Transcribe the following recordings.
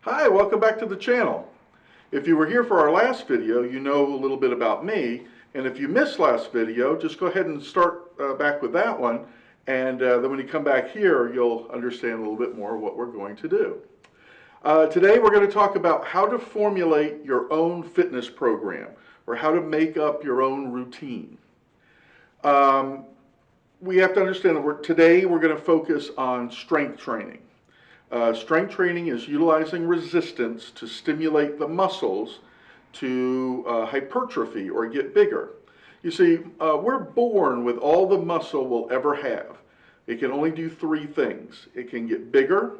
Hi, welcome back to the channel. If you were here for our last video, you know a little bit about me, and if you missed last video, just go ahead and start back with that one, and then when you come back here, you'll understand a little bit more what we're going to do. Today we're going to talk about how to formulate your own fitness program, or how to make up your own routine. We have to understand that today we're going to focus on strength training. Strength training is utilizing resistance to stimulate the muscles to hypertrophy or get bigger. You see, we're born with all the muscle we'll ever have. It can only do three things. It can get bigger,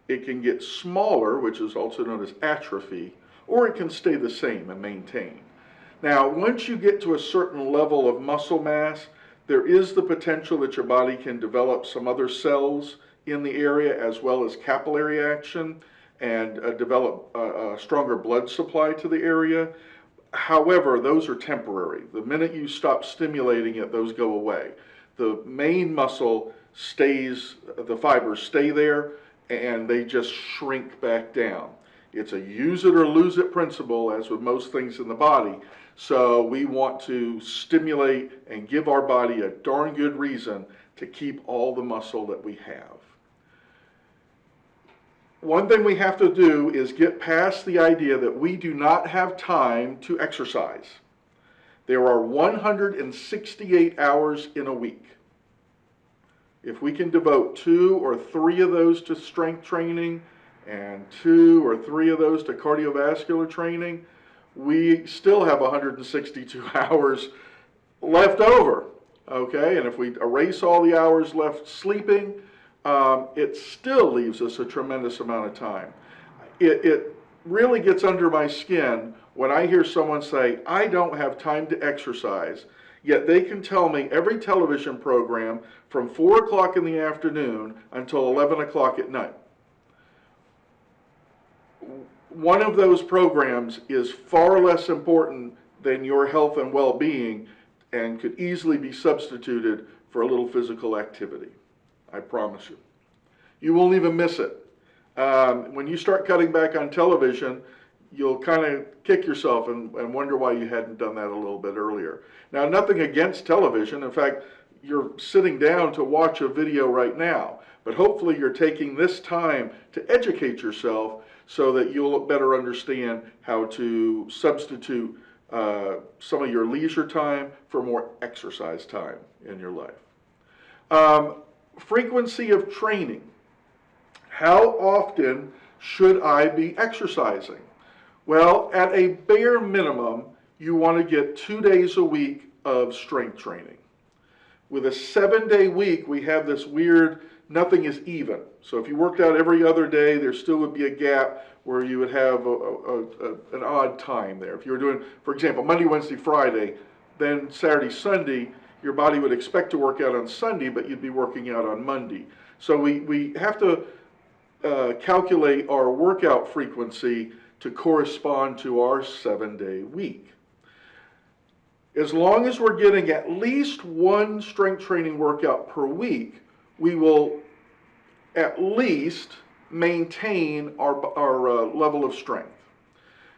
it can get smaller, which is also known as atrophy, or it can stay the same and maintain. Now, once you get to a certain level of muscle mass, there is the potential that your body can develop some other cells in the area, as well as capillary action, and develop a stronger blood supply to the area. However, those are temporary. The minute you stop stimulating it, those go away. The main muscle stays, the fibers stay there, and they just shrink back down. It's a use it or lose it principle, as with most things in the body. So we want to stimulate and give our body a darn good reason to keep all the muscle that we have. One thing we have to do is get past the idea that we do not have time to exercise. There are 168 hours in a week. If we can devote 2 or 3 of those to strength training and 2 or 3 of those to cardiovascular training, we still have 162 hours left over, okay? And if we erase all the hours left sleeping, it still leaves us a tremendous amount of time. It really gets under my skin when I hear someone say, I don't have time to exercise, yet they can tell me every television program from 4 o'clock in the afternoon until 11 o'clock at night. One of those programs is far less important than your health and well-being and could easily be substituted for a little physical activity. I promise you. You won't even miss it. When you start cutting back on television, you'll kind of kick yourself and wonder why you hadn't done that a little bit earlier. Now, nothing against television. In fact, you're sitting down to watch a video right now, but hopefully you're taking this time to educate yourself so that you'll better understand how to substitute some of your leisure time for more exercise time in your life. Frequency of training. How often should I be exercising? Well, at a bare minimum, you want to get 2 days a week of strength training. With a 7-day week, we have this weird, nothing is even. So if you worked out every other day, there still would be a gap where you would have an odd time there. If you were doing, for example, Monday, Wednesday, Friday, then Saturday, Sunday, your body would expect to work out on Sunday, but you'd be working out on Monday. So we have to calculate our workout frequency to correspond to our 7-day week. As long as we're getting at least 1 strength training workout per week, we will at least maintain our level of strength.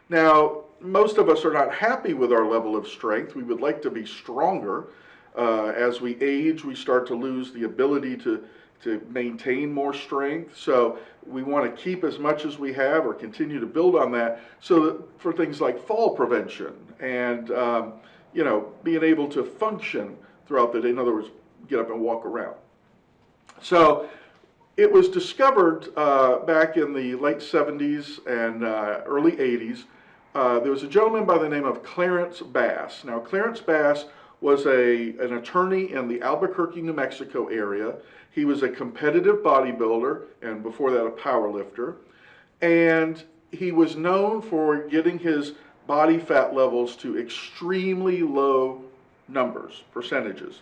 Now, most of us are not happy with our level of strength. We would like to be stronger. As we age, we start to lose the ability to maintain more strength. So we want to keep as much as we have or continue to build on that so that for things like fall prevention and being able to function throughout the day. In other words, get up and walk around. So it was discovered back in the late 70s and early 80s. There was a gentleman by the name of Clarence Bass. Now, Clarence Bass was an attorney in the Albuquerque, New Mexico area. He was a competitive bodybuilder, and before that a power lifter. And he was known for getting his body fat levels to extremely low numbers, percentages.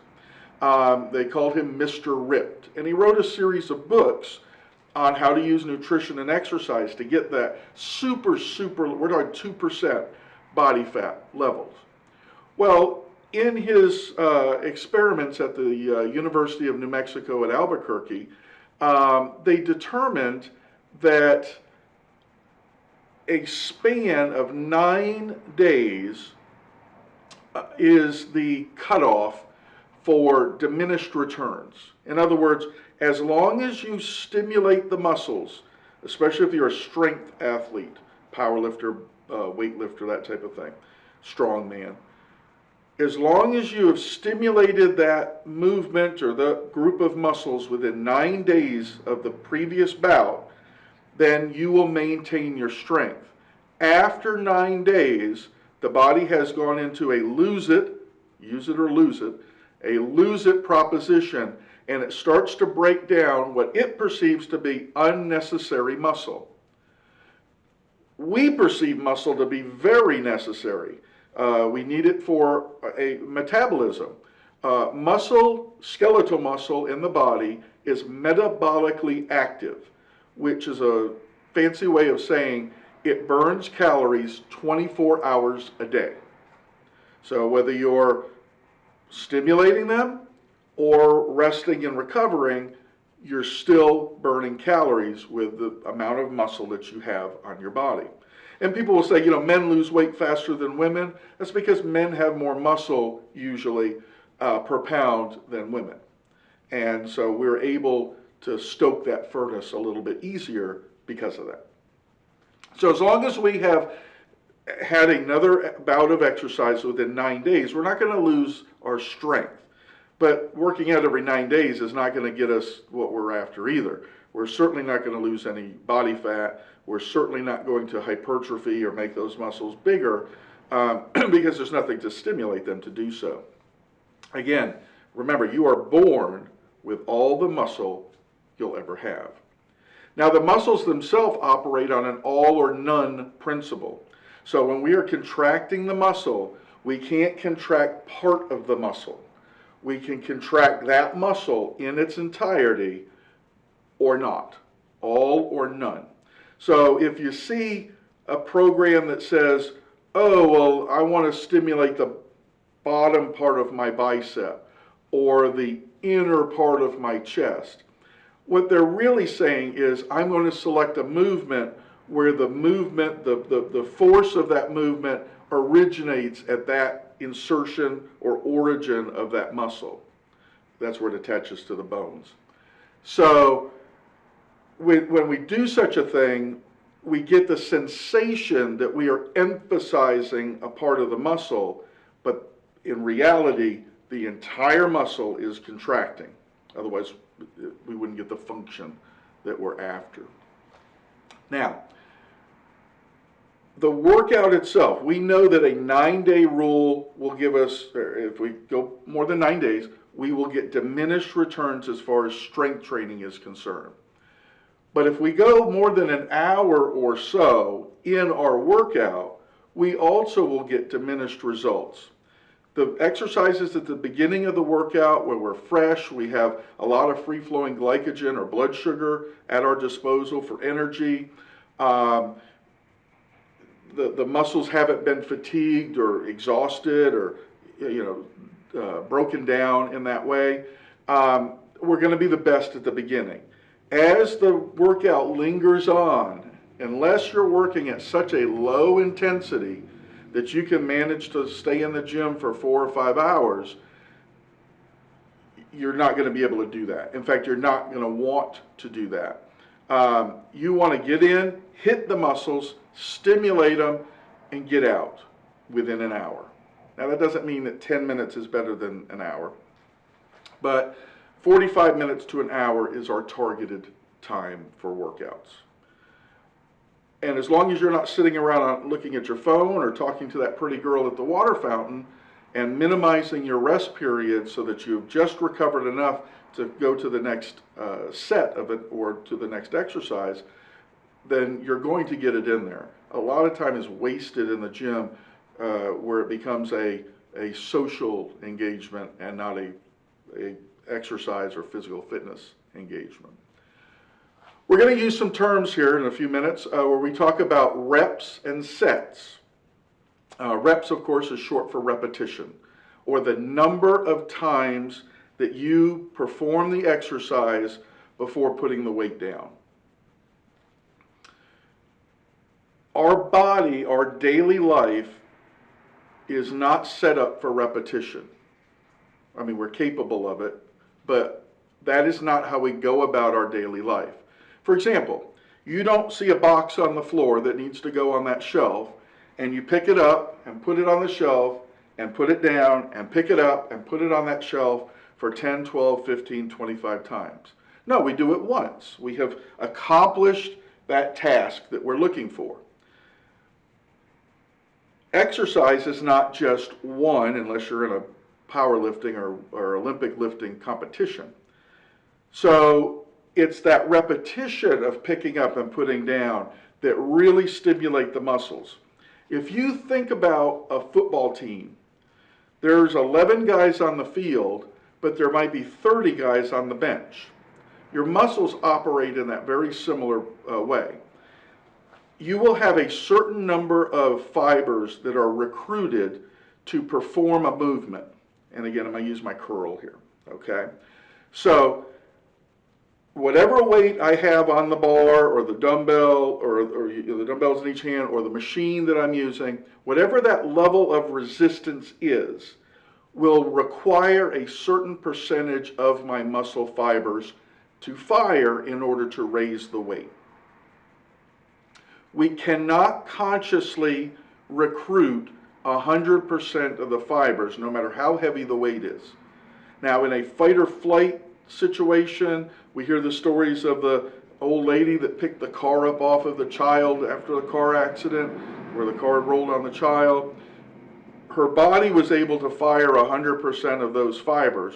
They called him Mr. Ripped. And he wrote a series of books on how to use nutrition and exercise to get that super, we're talking 2% body fat levels. Well, in his experiments at the University of New Mexico at Albuquerque, they determined that a span of 9 days is the cutoff for diminished returns. In other words, as long as you stimulate the muscles, especially if you're a strength athlete, power lifter, weightlifter, that type of thing, strong man, as long as you have stimulated that movement or the group of muscles within 9 days of the previous bout, then you will maintain your strength. After 9 days, the body has gone into a lose it, use it or lose it, a lose it proposition, and it starts to break down what it perceives to be unnecessary muscle. We perceive muscle to be very necessary. We need it for a metabolism. Muscle, skeletal muscle in the body is metabolically active, which is a fancy way of saying it burns calories 24 hours a day. So whether you're stimulating them or resting and recovering, you're still burning calories with the amount of muscle that you have on your body. And people will say, men lose weight faster than women. That's because men have more muscle usually per pound than women. And so we're able to stoke that furnace a little bit easier because of that. So as long as we have had another bout of exercise within 9 days, we're not going to lose our strength. But working out every 9 days is not going to get us what we're after either. We're certainly not going to lose any body fat. We're certainly not going to hypertrophy or make those muscles bigger because there's nothing to stimulate them to do so. Again, remember, you are born with all the muscle you'll ever have. Now, the muscles themselves operate on an all or none principle. So when we are contracting the muscle, we can't contract part of the muscle. We can contract that muscle in its entirety or not, all or none. So if you see a program that says, oh, well, I want to stimulate the bottom part of my bicep or the inner part of my chest, what they're really saying is I'm going to select a movement where the movement, the force of that movement originates at that insertion or origin of that muscle. That's where it attaches to the bones. So when we do such a thing, we get the sensation that we are emphasizing a part of the muscle, but in reality, the entire muscle is contracting. Otherwise, we wouldn't get the function that we're after. Now, the workout itself, we know that a 9-day rule will give us, if we go more than 9 days, we will get diminished returns as far as strength training is concerned. But if we go more than an hour or so in our workout, we also will get diminished results. The exercises at the beginning of the workout, when we're fresh, we have a lot of free-flowing glycogen or blood sugar at our disposal for energy. The muscles haven't been fatigued or exhausted or broken down in that way. We're going to be the best at the beginning. As the workout lingers on, unless you're working at such a low intensity that you can manage to stay in the gym for 4 or 5 hours, you're not going to be able to do that. In fact, you're not going to want to do that. You want to get in, hit the muscles, stimulate them, and get out within an hour. Now, that doesn't mean that 10 minutes is better than an hour, but 45 minutes to an hour is our targeted time for workouts. And as long as you're not sitting around looking at your phone or talking to that pretty girl at the water fountain and minimizing your rest period so that you've just recovered enough to go to the next set of it or to the next exercise, then you're going to get it in there. A lot of time is wasted in the gym where it becomes a social engagement and not a exercise or physical fitness engagement. We're going to use some terms here in a few minutes where we talk about reps and sets. Reps, of course, is short for repetition, or the number of times that you perform the exercise before putting the weight down. Our body, our daily life, is not set up for repetition. I mean, we're capable of it, but that is not how we go about our daily life. For example, you don't see a box on the floor that needs to go on that shelf, and you pick it up and put it on the shelf and put it down and pick it up and put it on that shelf for 10, 12, 15, 25 times. No, we do it once. We have accomplished that task that we're looking for. Exercise is not just one, unless you're in a powerlifting or Olympic lifting competition. So it's that repetition of picking up and putting down that really stimulate the muscles. If you think about a football team, there's 11 guys on the field, but there might be 30 guys on the bench. Your muscles operate in that very similar way. You will have a certain number of fibers that are recruited to perform a movement. And again, I'm going to use my curl here, okay? So whatever weight I have on the bar or the dumbbell or the dumbbells in each hand or the machine that I'm using, whatever that level of resistance is, will require a certain percentage of my muscle fibers to fire in order to raise the weight. We cannot consciously recruit 100% of the fibers, no matter how heavy the weight is. Now, in a fight or flight situation, we hear the stories of the old lady that picked the car up off of the child after the car accident, where the car rolled on the child. Her body was able to fire 100% of those fibers,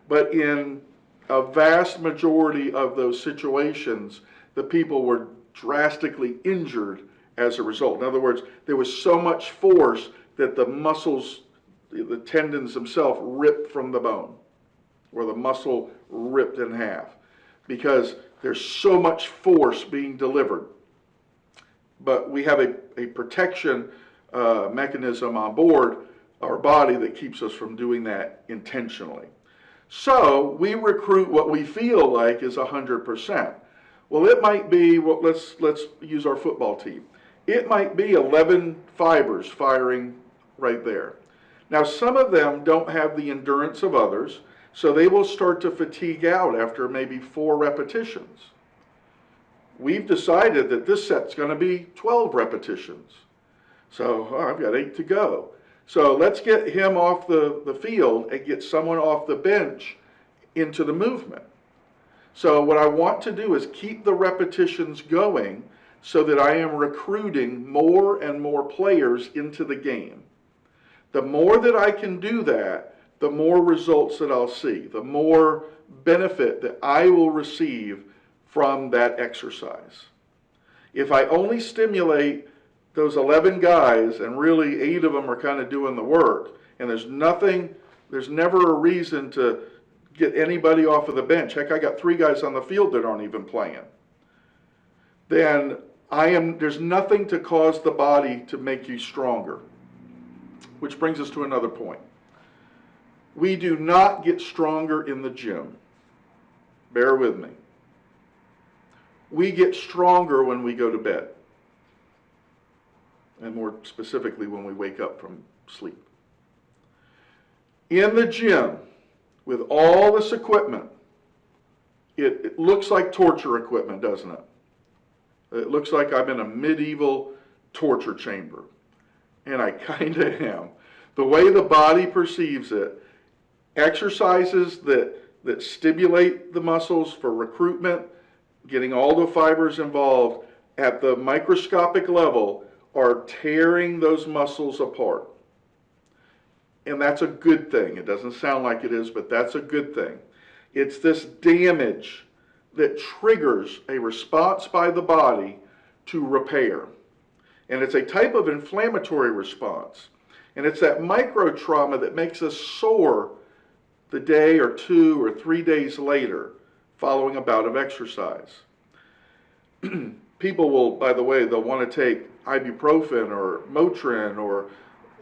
but in a vast majority of those situations, the people were drastically injured as a result. In other words, there was so much force that the muscles, the tendons themselves, ripped from the bone, or the muscle ripped in half, because there's so much force being delivered. But we have a protection mechanism on board our body that keeps us from doing that intentionally. So we recruit what we feel like is 100%. Well, it might be, well, let's use our football team. It might be 11 fibers firing right there. Now, some of them don't have the endurance of others, so they will start to fatigue out after maybe 4 repetitions. We've decided that this set's going to be 12 repetitions. So I've got 8 to go. So let's get him off the field and get someone off the bench into the movement. So what I want to do is keep the repetitions going so that I am recruiting more and more players into the game. The more that I can do that, the more results that I'll see, the more benefit that I will receive from that exercise. If I only stimulate those 11 guys and really 8 of them are kind of doing the work, and there's never a reason to get anybody off of the bench. Heck, I got 3 guys on the field that aren't even playing. Then there's nothing to cause the body to make you stronger. Which brings us to another point. We do not get stronger in the gym. Bear with me. We get stronger when we go to bed. And more specifically, when we wake up from sleep. In the gym, with all this equipment, it looks like torture equipment, doesn't it? It looks like I'm in a medieval torture chamber. And I kind of am. The way the body perceives it, exercises that stimulate the muscles for recruitment, getting all the fibers involved at the microscopic level, are tearing those muscles apart. And that's a good thing. It doesn't sound like it is, but that's a good thing. It's this damage that triggers a response by the body to repair. And it's a type of inflammatory response. And it's that micro trauma that makes us sore the day or 2 or 3 days later following a bout of exercise. People will, by the way, they'll want to take ibuprofen or Motrin or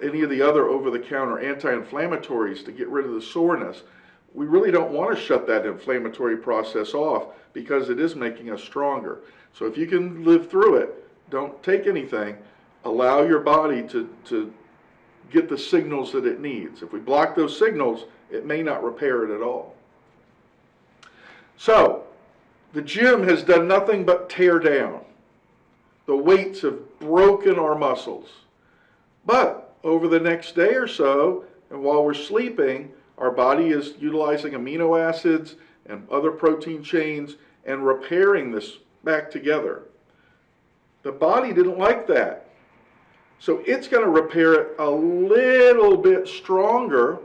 any of the other over-the-counter anti-inflammatories to get rid of the soreness. We really don't want to shut that inflammatory process off because it is making us stronger. So if you can live through it, don't take anything. Allow your body to get the signals that it needs. If we block those signals, it may not repair it at all. So, the gym has done nothing but tear down. The weights have broken our muscles. But over the next day or so, and while we're sleeping, our body is utilizing amino acids and other protein chains and repairing this back together. The body didn't like that. So it's going to repair it a little bit stronger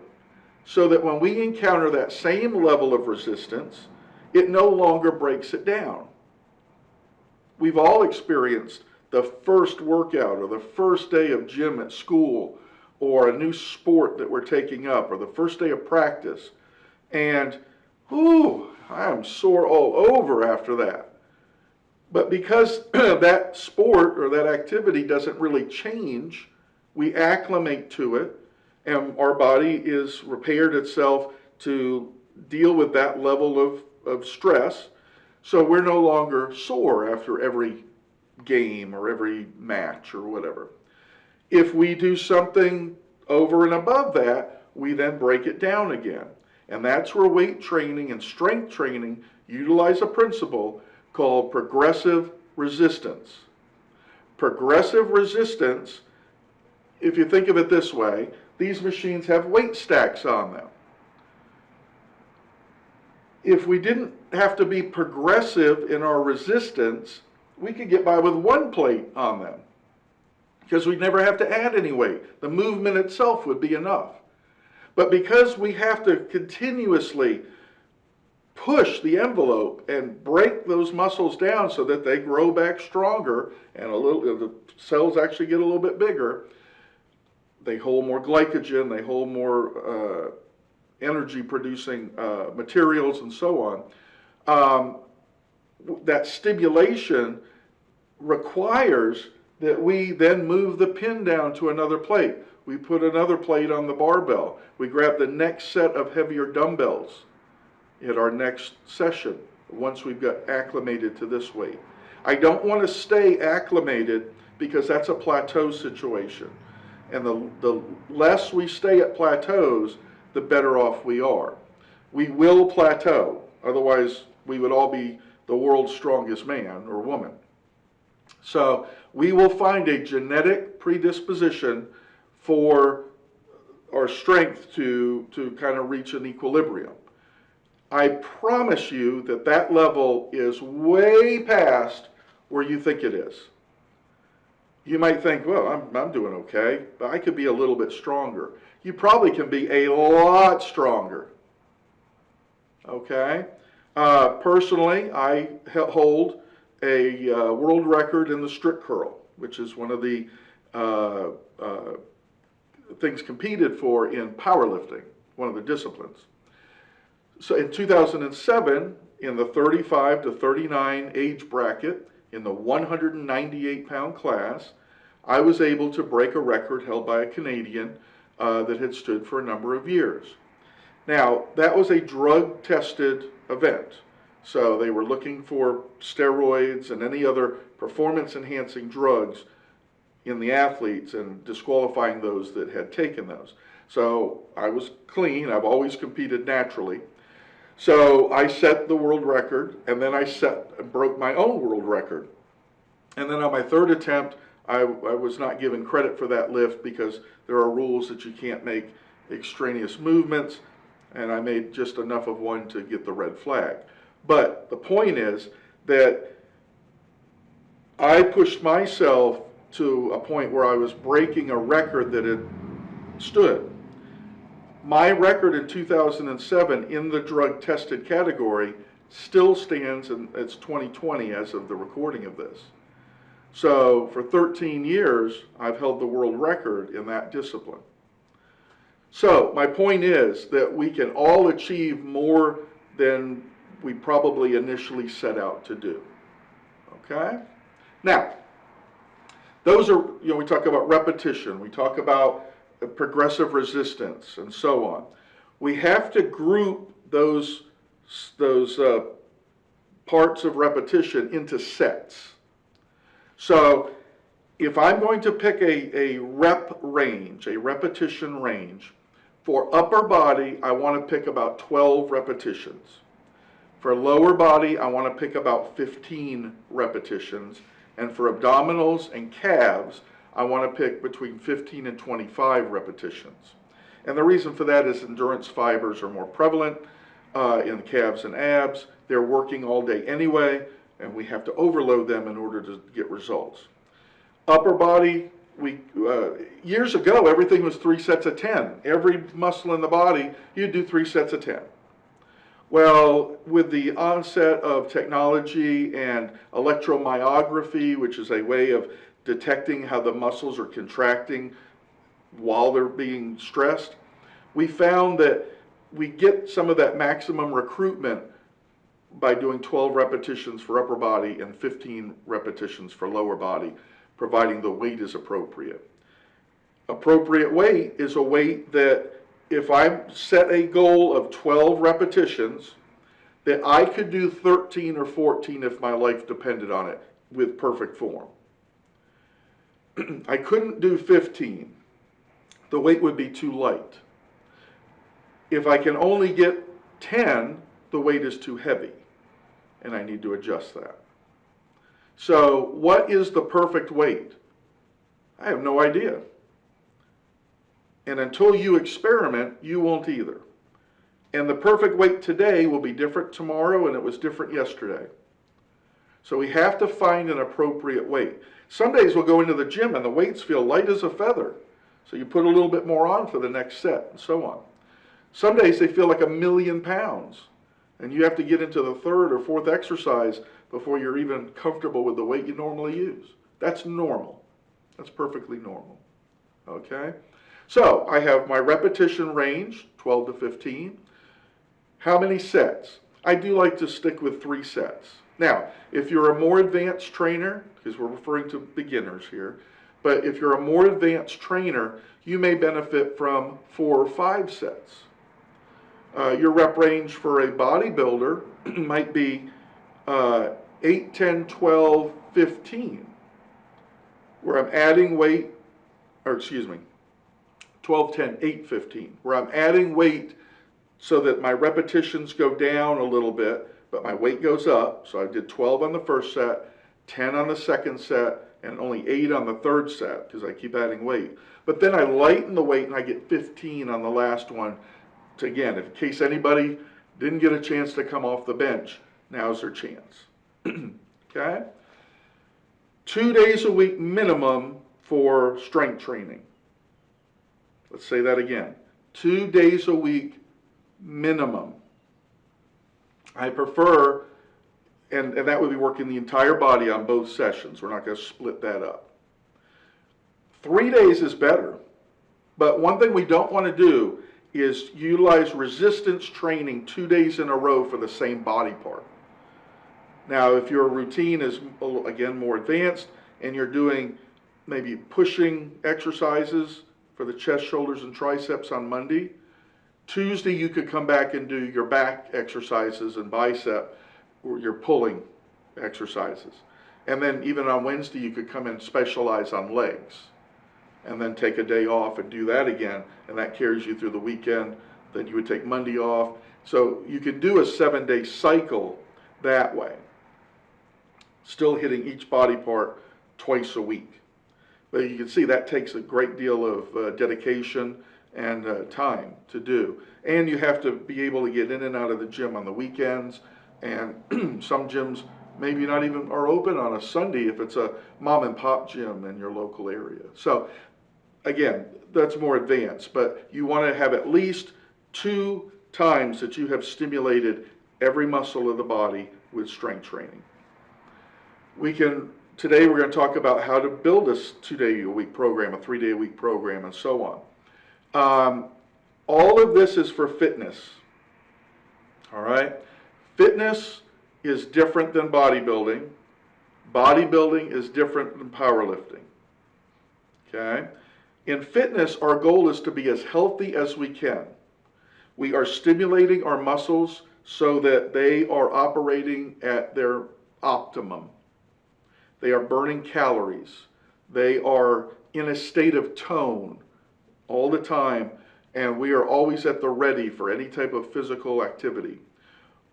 so that when we encounter that same level of resistance, it no longer breaks it down. We've all experienced the first workout or the first day of gym at school or a new sport that we're taking up or the first day of practice. And, I'm sore all over after that. But because that sport or that activity doesn't really change, we acclimate to it, and our body is repaired itself to deal with that level of stress, so we're no longer sore after every game or every match or whatever. If we do something over and above that, we then break it down again. And that's where weight training and strength training utilize a principle called progressive resistance. Progressive resistance, if you think of it this way, these machines have weight stacks on them. If we didn't have to be progressive in our resistance, we could get by with one plate on them because we'd never have to add any weight. The movement itself would be enough. But because we have to continuously push the envelope and break those muscles down so that they grow back stronger and the cells actually get a little bit bigger, they hold more glycogen, they hold more energy producing materials and so on. That stimulation requires that we then move the pin down to another plate. We put another plate on the barbell. We grab the next set of heavier dumbbells at our next session once we've got acclimated to this weight. I don't want to stay acclimated because that's a plateau situation. And the less we stay at plateaus, the better off we are. We will plateau, otherwise we would all be the world's strongest man or woman. So we will find a genetic predisposition for our strength to kind of reach an equilibrium. I promise you that that level is way past where you think it is. You might think, well, I'm doing okay, but I could be a little bit stronger. You probably can be a lot stronger. Okay? Personally, I hold a world record in the strict curl, which is one of the things competed for in powerlifting, one of the disciplines. So in 2007, in the 35 to 39 age bracket, in the 198-pound class, I was able to break a record held by a Canadian that had stood for a number of years. Now, that was a drug-tested event. So they were looking for steroids and any other performance-enhancing drugs in the athletes and disqualifying those that had taken those. So I was clean. I've always competed naturally. So I set the world record, and then I broke my own world record. And then on my third attempt, I was not given credit for that lift because there are rules that you can't make extraneous movements, and I made just enough of one to get the red flag. But the point is that I pushed myself to a point where I was breaking a record that had stood. My record in 2007 in the drug-tested category still stands, and it's 2020 as of the recording of this. So for 13 years, I've held the world record in that discipline. So my point is that we can all achieve more than we probably initially set out to do. Okay? Now, those are, we talk about repetition, we talk about progressive resistance, and so on. We have to group those parts of repetition into sets. So If I'm going to pick a rep range, a repetition range, for upper body, I want to pick about 12 repetitions. For lower body, I want to pick about 15 repetitions. And for abdominals and calves, I want to pick between 15 and 25 repetitions. And the reason for that is endurance fibers are more prevalent in calves and abs. They're working all day anyway, and we have to overload them in order to get results. Upper body, years ago, everything was 3 sets of 10. Every muscle in the body, you'd do 3 sets of 10. Well, with the onset of technology and electromyography, which is a way of detecting how the muscles are contracting while they're being stressed, we found that we get some of that maximum recruitment by doing 12 repetitions for upper body and 15 repetitions for lower body, providing the weight is appropriate. Appropriate weight is a weight that if I set a goal of 12 repetitions, that I could do 13 or 14 if my life depended on it with perfect form. I couldn't do 15. The weight would be too light. If I can only get 10, the weight is too heavy, and I need to adjust that. So what is the perfect weight? I have no idea. And until you experiment, you won't either. And the perfect weight today will be different tomorrow, and it was different yesterday. So we have to find an appropriate weight. Some days we'll go into the gym and the weights feel light as a feather. So you put a little bit more on for the next set, and so on. Some days they feel like 1,000,000 pounds, and you have to get into the third or fourth exercise before you're even comfortable with the weight you normally use. That's normal. That's perfectly normal. Okay? So I have my repetition range, 12 to 15. How many sets? I do like to stick with 3 sets. Now, if you're a more advanced trainer, because we're referring to beginners here, but if you're a more advanced trainer, you may benefit from 4 or 5 sets. Your rep range for a bodybuilder might be 8, 10, 12, 15, where I'm adding weight, or excuse me, 12, 10, 8, 15, where I'm adding weight so that my repetitions go down a little bit, but my weight goes up. So I did 12 on the first set, 10 on the second set, and only 8 on the third set because I keep adding weight. But then I lighten the weight and I get 15 on the last one. To, again, in case anybody didn't get a chance to come off the bench, now's their chance. Okay? 2 days a week minimum for strength training. Let's say that again. 2 days a week minimum. I prefer, and that would be working the entire body on both sessions. We're not going to split that up. 3 days is better. But one thing we don't want to do is utilize resistance training 2 days in a row for the same body part. Now, if your routine is, again, more advanced and you're doing maybe pushing exercises for the chest, shoulders, and triceps on Monday, Tuesday you could come back and do your back exercises and bicep or your pulling exercises. And then even on Wednesday you could come and specialize on legs and then take a day off and do that again, and that carries you through the weekend. Then you would take Monday off. So you can do a 7-day cycle that way, still hitting each body part twice a week. But you can see that takes a great deal of dedication and time to do. And you have to be able to get in and out of the gym on the weekends, and some gyms maybe not even are open on a Sunday if it's a mom and pop gym in your local area. So again, that's more advanced, but you want to have at least 2 times that you have stimulated every muscle of the body with strength training. Today we're going to talk about how to build a 2-day-a-week program, a 3-day-a-week program, and so on. All of this is for fitness. All right? Fitness is different than bodybuilding. Bodybuilding is different than powerlifting. Okay? In fitness, our goal is to be as healthy as we can. We are stimulating our muscles so that they are operating at their optimum. They are burning calories. They are in a state of tone all the time, and we are always at the ready for any type of physical activity.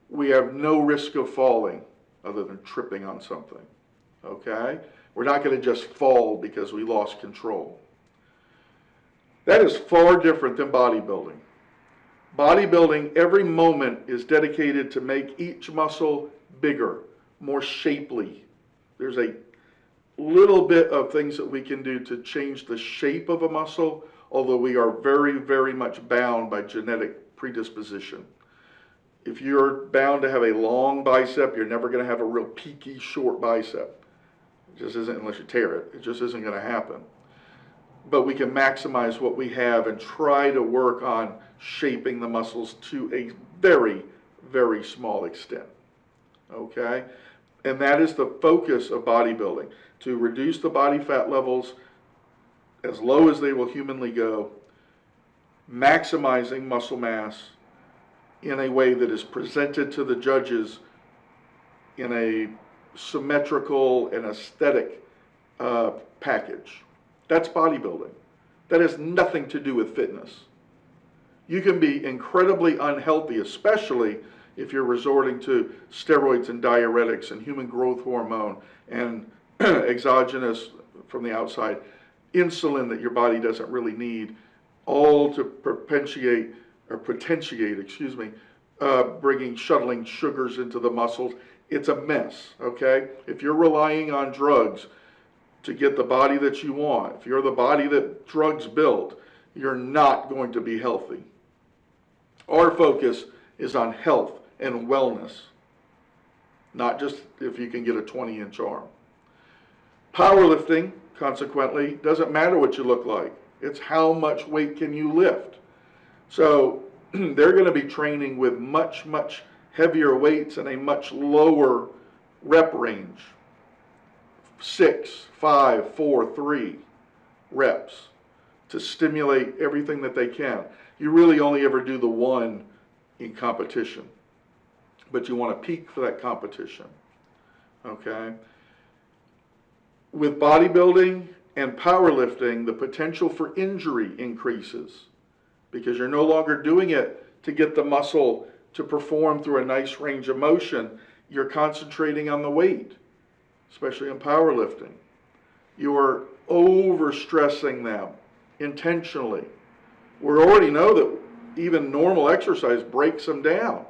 We have no risk of falling other than tripping on something, okay? We're not going to just fall because we lost control. That is far different than bodybuilding. Bodybuilding, every moment is dedicated to make each muscle bigger, more shapely. There's a little bit of things that we can do to change the shape of a muscle, although we are very, very much bound by genetic predisposition. If you're bound to have a long bicep, you're never going to have a real peaky, short bicep. It just isn't, unless you tear it. It just isn't going to happen. But we can maximize what we have and try to work on shaping the muscles to a very, very small extent. Okay? And that is the focus of bodybuilding, to reduce the body fat levels as low as they will humanly go, maximizing muscle mass in a way that is presented to the judges in a symmetrical and aesthetic package. That's bodybuilding. That has nothing to do with fitness. You can be incredibly unhealthy, especially if you're resorting to steroids and diuretics and human growth hormone and exogenous from the outside insulin that your body doesn't really need, all to potentiate, shuttling sugars into the muscles. It's a mess, okay? If you're relying on drugs to get the body that you want, if you're the body that drugs build, you're not going to be healthy. Our focus is on health and wellness, not just if you can get a 20-inch arm. Powerlifting, consequently, doesn't matter what you look like. It's how much weight can you lift. So they're going to be training with much, much heavier weights and a much lower rep range. 6, 5, 4, 3 reps to stimulate everything that they can. You really only ever do the one in competition, but you want to peak for that competition, okay? With bodybuilding and powerlifting, the potential for injury increases because you're no longer doing it to get the muscle to perform through a nice range of motion. You're concentrating on the weight, especially in powerlifting. You are overstressing them intentionally. We already know that even normal exercise breaks them down.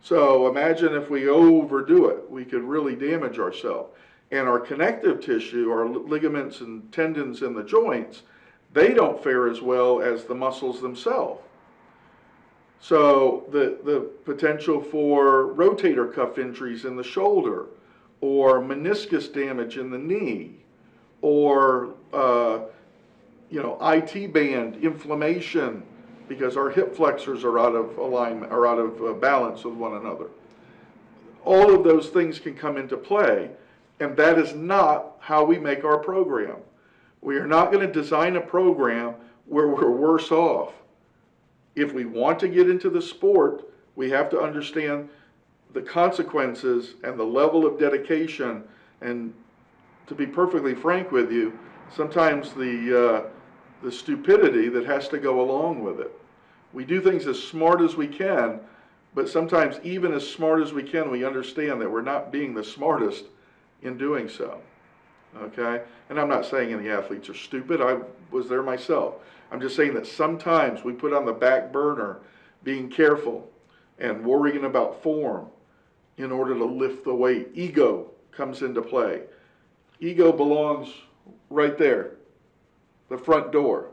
So imagine if we overdo it, we could really damage ourselves. And our connective tissue, our ligaments and tendons in the joints, they don't fare as well as the muscles themselves. So the potential for rotator cuff injuries in the shoulder, or meniscus damage in the knee, or IT band inflammation because our hip flexors are out of alignment or out of balance with one another. All of those things can come into play, and that is not how we make our program. We are not going to design a program where we're worse off. If we want to get into the sport, we have to understand the consequences and the level of dedication. And to be perfectly frank with you, sometimes the stupidity that has to go along with it. We do things as smart as we can, but sometimes even as smart as we can, we understand that we're not being the smartest in doing so. Okay? And I'm not saying any athletes are stupid. I was there myself. I'm just saying that sometimes we put on the back burner being careful and worrying about form in order to lift the weight. Ego comes into play. Ego belongs right there, the front door.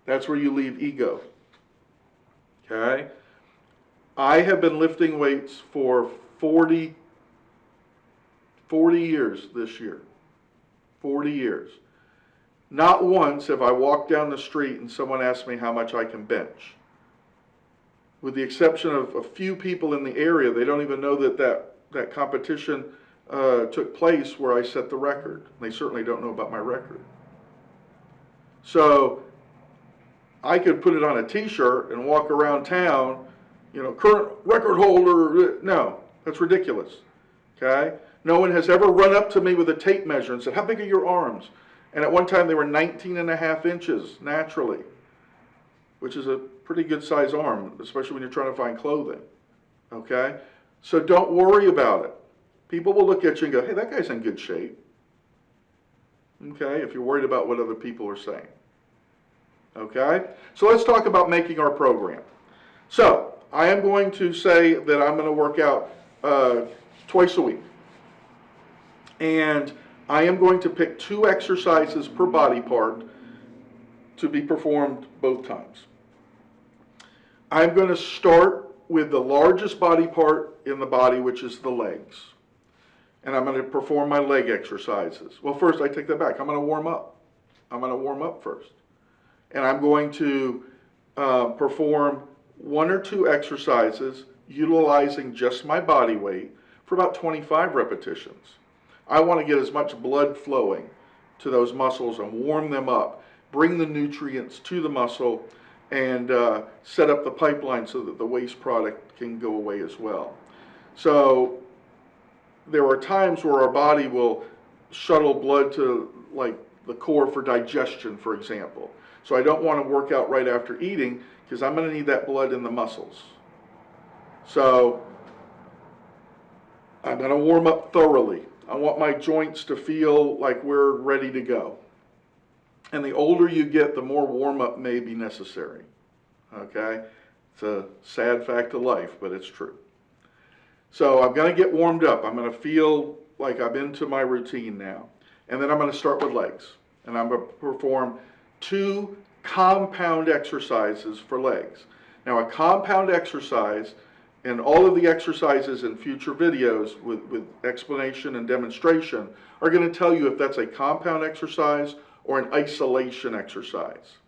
That's where you leave ego. Okay? I have been lifting weights for 40 years this year. 40 years. Not once have I walked down the street and someone asked me how much I can bench. With the exception of a few people in the area, they don't even know that competition took place where I set the record. They certainly don't know about my record. So I could put it on a t-shirt and walk around town, current record holder. No, that's ridiculous. Okay? No one has ever run up to me with a tape measure and said, how big are your arms? And at one time they were 19.5 inches naturally, which is a pretty good size arm, especially when you're trying to find clothing. Okay? So don't worry about it. People will look at you and go, hey, that guy's in good shape. Okay? If you're worried about what other people are saying. Okay? So let's talk about making our program. So I am going to say that I'm going to work out twice a week. And I am going to pick 2 exercises per body part to be performed both times. I'm going to start with the largest body part in the body, which is the legs. And I'm going to perform my leg exercises. Well, first, I take that back. I'm going to warm up. I'm going to warm up first. And I'm going to perform 1 or 2 exercises utilizing just my body weight for about 25 repetitions. I want to get as much blood flowing to those muscles and warm them up, bring the nutrients to the muscle, and set up the pipeline so that the waste product can go away as well. So there are times where our body will shuttle blood to like the core for digestion, for example. So I don't want to work out right after eating because I'm going to need that blood in the muscles. So I'm going to warm up thoroughly. I want my joints to feel like we're ready to go. And the older you get, the more warm-up may be necessary. Okay? It's a sad fact of life, but it's true. So I'm going to get warmed up. I'm going to feel like I'm into my routine now. And then I'm going to start with legs. And I'm going to perform 2 compound exercises for legs. Now, a compound exercise, and all of the exercises in future videos with explanation and demonstration are going to tell you if that's a compound exercise or an isolation exercise.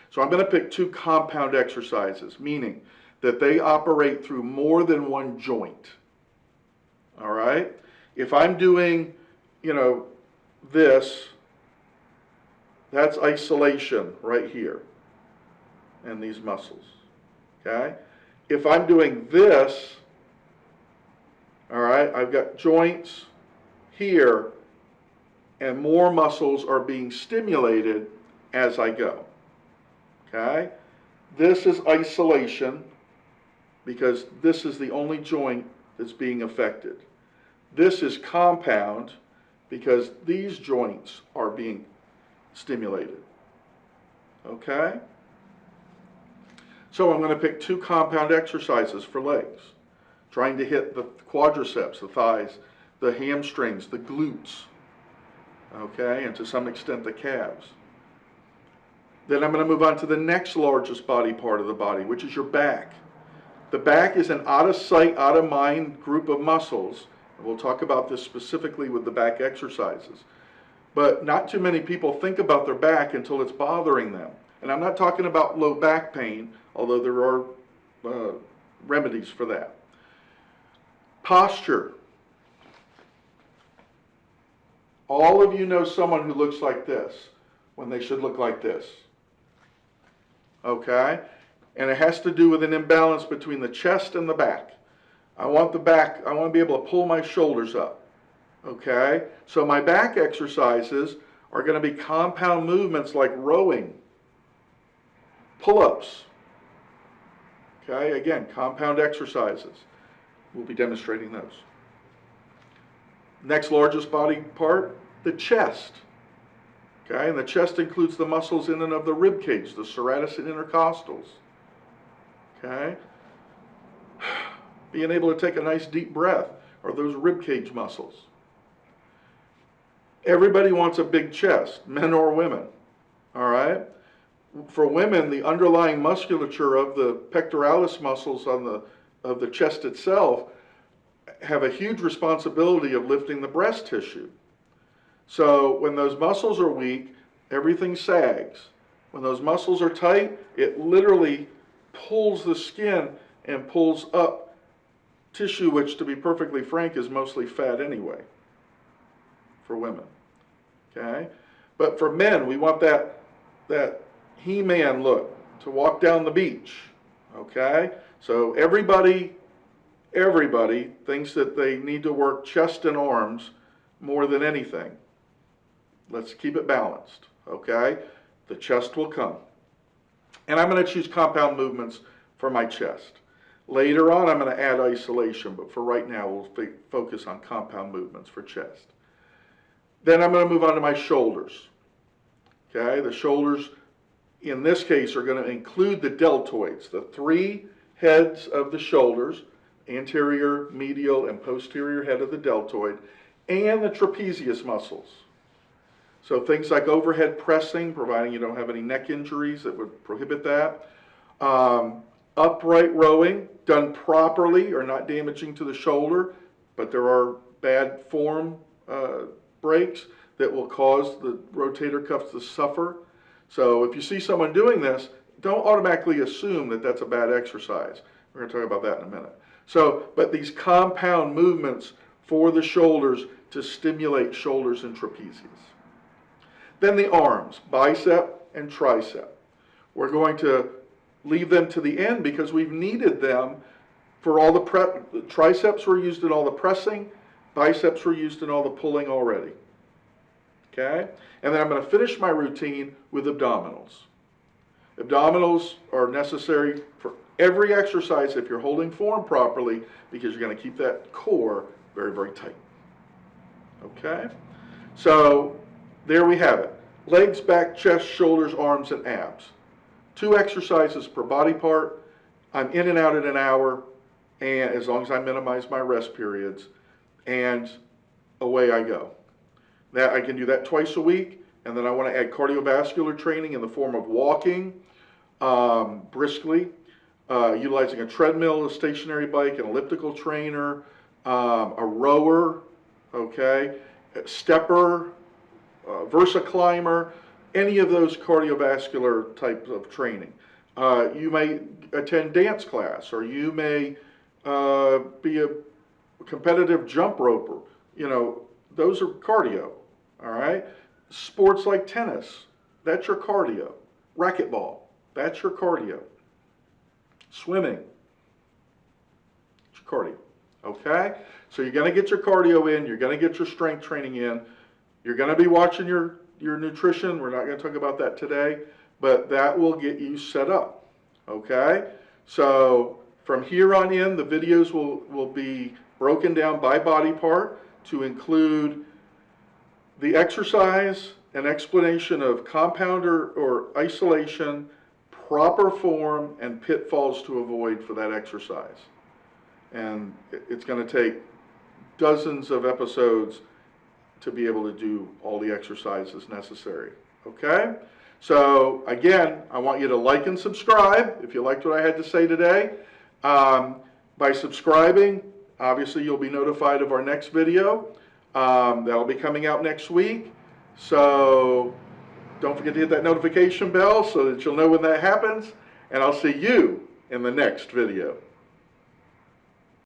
So I'm going to pick 2 compound exercises, meaning that they operate through more than one joint. All right? If I'm doing, this, that's isolation right here in these muscles. Okay? If I'm doing this, all right, I've got joints here and more muscles are being stimulated as I go. Okay? This is isolation because this is the only joint that's being affected. This is compound because these joints are being stimulated. Okay? So I'm going to pick 2 compound exercises for legs, trying to hit the quadriceps, the thighs, the hamstrings, the glutes, okay, and to some extent the calves. Then I'm going to move on to the next largest body part of the body, which is your back. The back is an out of sight, out of mind group of muscles. And we'll talk about this specifically with the back exercises. But not too many people think about their back until it's bothering them. And I'm not talking about low back pain, although there are remedies for that. Posture. All of you know someone who looks like this when they should look like this. Okay? And it has to do with an imbalance between the chest and the back. I want to be able to pull my shoulders up. Okay? So my back exercises are going to be compound movements like rowing, pull-ups. Okay? Again, compound exercises. We'll be demonstrating those. Next largest body part, the chest. Okay? And the chest includes the muscles in and of the rib cage, the serratus and intercostals. Okay? Being able to take a nice deep breath are those rib cage muscles. Everybody wants a big chest, men or women. All right? For women, the underlying musculature of the pectoralis muscles of the chest itself have a huge responsibility of lifting the breast tissue. So when those muscles are weak, everything sags. When those muscles are tight, it literally pulls the skin and pulls up tissue, which, to be perfectly frank, is mostly fat anyway for women. Okay? But for men, we want that He-Man look to walk down the beach. Okay? So everybody thinks that they need to work chest and arms more than anything. Let's keep it balanced, okay? The chest will come. And I'm going to choose compound movements for my chest. Later on, I'm going to add isolation, but for right now, we'll focus on compound movements for chest. Then I'm going to move on to my shoulders. Okay, the shoulders, in this case, are going to include the deltoids, the three heads of the shoulders, anterior, medial, and posterior head of the deltoid, and the trapezius muscles. So things like overhead pressing, providing you don't have any neck injuries that would prohibit that. Upright rowing, done properly, or not damaging to the shoulder, but there are bad form breaks that will cause the rotator cuffs to suffer. So if you see someone doing this, don't automatically assume that that's a bad exercise. We're going to talk about that in a minute. So, but these compound movements for the shoulders to stimulate shoulders and trapezius. Then the arms, bicep and tricep. We're going to leave them to the end because we've needed them for all the triceps were used in all the pressing, biceps were used in all the pulling already. Okay? And then I'm going to finish my routine with abdominals. Abdominals are necessary for every exercise if you're holding form properly because you're going to keep that core very, very tight. Okay? So there we have it. Legs, back, chest, shoulders, arms, and abs. 2 exercises per body part. I'm in and out in an hour, and as long as I minimize my rest periods, and away I go. That I can do that twice a week, and then I want to add cardiovascular training in the form of walking briskly, utilizing a treadmill, a stationary bike, an elliptical trainer, a rower, okay, a stepper, Versa climber, any of those cardiovascular types of training. You may attend dance class, or you may be a competitive jump roper. You know, those are cardio, all right? Sports like tennis, that's your cardio. Racquetball, that's your cardio. Swimming, it's your cardio, okay? So you're going to get your cardio in, you're going to get your strength training in, you're going to be watching your nutrition. We're not going to talk about that today, but that will get you set up, okay? So from here on in, the videos will be broken down by body part to include the exercise, an explanation of compounder or isolation, proper form, and pitfalls to avoid for that exercise. And it's going to take dozens of episodes to be able to do all the exercises necessary, okay? So again, I want you to like and subscribe if you liked what I had to say today. By subscribing, obviously you'll be notified of our next video. That'll be coming out next week. So don't forget to hit that notification bell so that you'll know when that happens. And I'll see you in the next video.